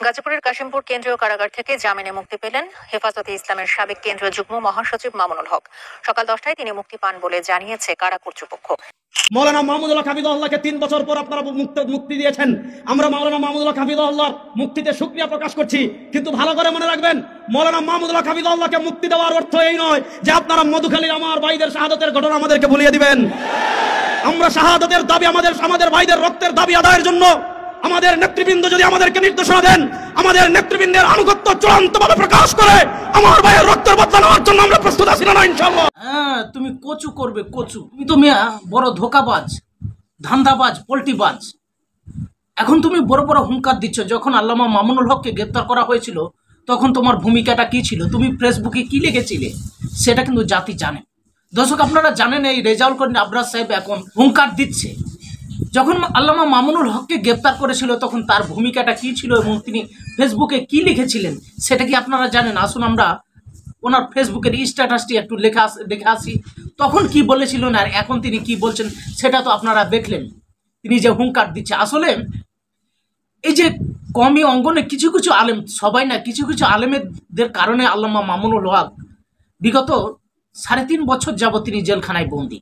গাজীপুরের কাশিমপুর কেন্দ্রীয় কারাগার থেকে জামিনে মুক্তি পেলেন হেফাজতে ইসলামের সাবেক কেন্দ্রীয় যুগ্ম মহাসচিব মামুনুল হক। সকাল 10টায় তিনি মুক্তি পান বলে জানিয়েছে কারা কর্তৃপক্ষ। মৌলানা মাহমুদুল্লাহ হাফিজুল্লাহকে 3 বছর পর আপনারা মুক্তি দিয়েছেন। আমরা মৌলানা মাহমুদুল্লাহ হাফিজুল্লাহর মুক্তিতে শুকরিয়া প্রকাশ করছি, কিন্তু ভালো করে মনে রাখবেন, মৌলানা মাহমুদুল্লাহ হাফিজুল্লাহকে মুক্তি দেওয়ার অর্থ এই নয় যে আপনারা মধুখালীর আমার ভাইদের শাহাদাতের ঘটনা আমাদেরকে ভুলিয়ে দিবেন। আমরা শাহাদাতের দাবি, আমাদের ভাইদের রক্তের দাবি আদায়ের জন্য আমাদের নেতৃবৃন্দ যদি আমাদেরকে নির্দেশনা দেন, আমাদের নেতৃবৃন্দের আনুগত্য চূড়ান্তভাবে প্রকাশ করে আমার ভাইয়ের রক্তের বদলা নেওয়ার জন্য আমরা প্রস্তুত আছি না ইনশাআল্লাহ। তুমি কচু করবে কচু, তুমি তো মিয়া বড় ধোকাবাজ, ধান্দাবাজ, পল্টিবাজ। এখন তুমি বড় বড় হুঙ্কার দিচ্ছ। যখন আল্লামা মামুনুল হককে গ্রেপ্তার করা হয়েছিল তখন তোমার ভূমিকাটা কি ছিল, তুমি ফেসবুকে কি লিখেছিলে সেটা কিন্তু জাতি জানে। দর্শক, আপনারা জানেন এই রেজাউল করিম আবরার সাহেব এখন হুঙ্কার দিচ্ছে। যখন আল্লামা মামুনুল হককে গ্রেপ্তার করেছিল তখন তার ভূমিকাটা কি ছিল এবং তিনি ফেসবুকে কি লিখেছিলেন সেটা কি আপনারা জানেন? আসুন আমরা ওনার ফেসবুকের স্ট্যাটাসটি একটু দেখে আসি। তখন কি বলেছিলেন আর এখন তিনি কি বলছেন সেটা তো আপনারা দেখলেন। তিনি যে হুঙ্কার দিচ্ছে, আসলে এই যে কমি অঙ্গনে কিছু কিছু আলেম, সবাই না, কিছু কিছু আলেমদের কারণে আল্লামা মামুনুল হক বিগত 3.5 বছর যাবত তিনি জেলখানায় বন্দী।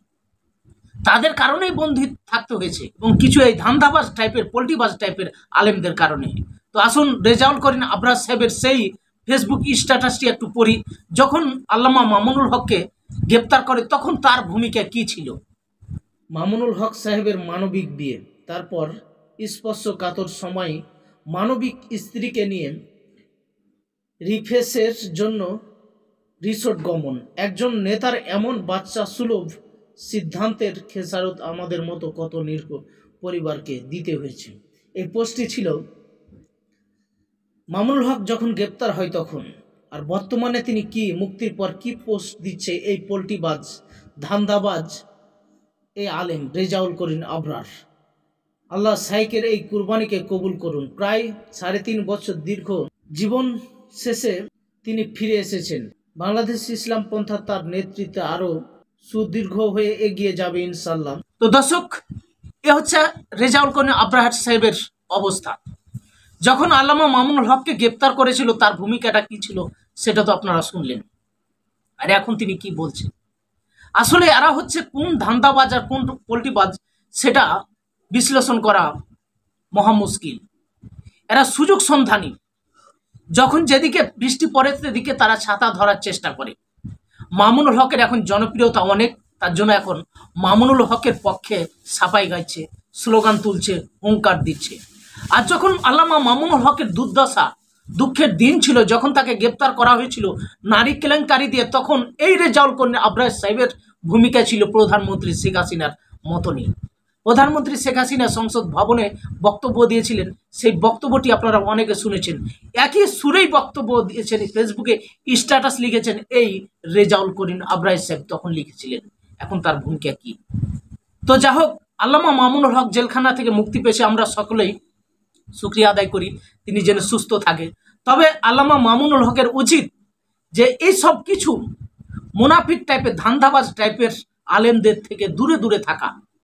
তাদের কারণেই বন্দী থাকতে হয়েছে এবং কিছু এই ধান্দাবাজ টাইপের, পল্টিবাজ টাইপের আলেমদের কারণে। তো আসুন রেজাউল করিম আবরার সাহেবের সেই ফেসবুক স্ট্যাটাসটি একটু পড়ি। যখন আল্লামা মামুনুল হককে গ্রেপ্তার করে তখন তার ভূমিকা কি ছিল। মামুনুল হক সাহেবের মানবিক বিয়ে, তারপর স্পর্শকাতর সময় মানবিক স্ত্রীকে নিয়ে রিফ্রেশের জন্য রিসোর্ট গমন, একজন নেতার এমন বাচ্চা সুলভ সিদ্ধান্তের খেসারত আমাদের মতো কত নির্ভ পরিবারকে দিতে হয়েছে। এই পোস্টটি ছিল মামুনুল হক যখন গ্রেপ্তার হয় তখন। আর বর্তমানে তিনি কি মুক্তির পর কি পোস্ট দিচ্ছে এই পল্টিবাজ, ধান্দাবাজ এই আলেম রেজাউল করিম আবরার। আল্লাহ সাইকের এই কুরবানিকে কবুল করুন। প্রায় 3.5 বছর দীর্ঘ জীবন শেষে তিনি ফিরে এসেছেন। বাংলাদেশ ইসলাম পন্থা তার নেতৃত্বে আরো সুদীর্ঘ হয়ে এগিয়ে যাবে ইনশাল্লাহ। তো দর্শক, এ হচ্ছে রেজাউল করিম আবরার সাহেবের অবস্থা। যখন আল্লামা মামুনুল হককে গ্রেপ্তার করেছিল তার ভূমিকাটা কি ছিল সেটা তো আপনারা শুনলেন। আর এখন তিনি কি বলছেন, আসলে এরা হচ্ছে কোন ধান্দাবাজ আর কোন পল্টিবাজ সেটা বিশ্লেষণ করা মহা মুশকিল। এরা সুযোগ সন্ধানী, যখন যেদিকে বৃষ্টি পড়ে সেদিকে তারা ছাতা ধরার চেষ্টা করে। মামুনুল হকের এখন জনপ্রিয়তা অনেক, তার জন্য এখন মামুনুল হকের পক্ষে সাফাই গাইছে, স্লোগান তুলছে, হুঙ্কার দিচ্ছে। আর যখন আল্লামা মামুনুল হকের দুর্দশা, দুঃখের দিন ছিল, যখন তাকে গ্রেপ্তার করা হয়েছিল নারী কেলেঙ্কারি দিয়ে, তখন এই রেজাউল করিম আবরার সাহেবের ভূমিকা ছিল প্রধানমন্ত্রী শেখ হাসিনার মতনই। প্রধানমন্ত্রী শেখ হাসিনা সংসদ ভবনে বক্তব্য দিয়েছিলেন, সেই বক্তব্যটি আপনারা অনেকে শুনেছেন। একই সুরেই বক্তব্য দিয়েছেন, ফেসবুকে স্ট্যাটাস লিখেছেন এই রেজাউল করিম আবরার সাহেব তখন লিখেছিলেন। এখন তার ভূমিকা কি? তো যা হোক, আল্লামা মামুনুল হক জেলখানা থেকে মুক্তি পেয়েছে, আমরা সকলেই শুকরিয়া আদায় করি, তিনি যেন সুস্থ থাকে। তবে আল্লামা মামুনুল হকের উচিত যে এই সব কিছু মুনাফিক টাইপের, ধান্দাবাজ টাইপের আলেমদের থেকে দূরে দূরে থাকা।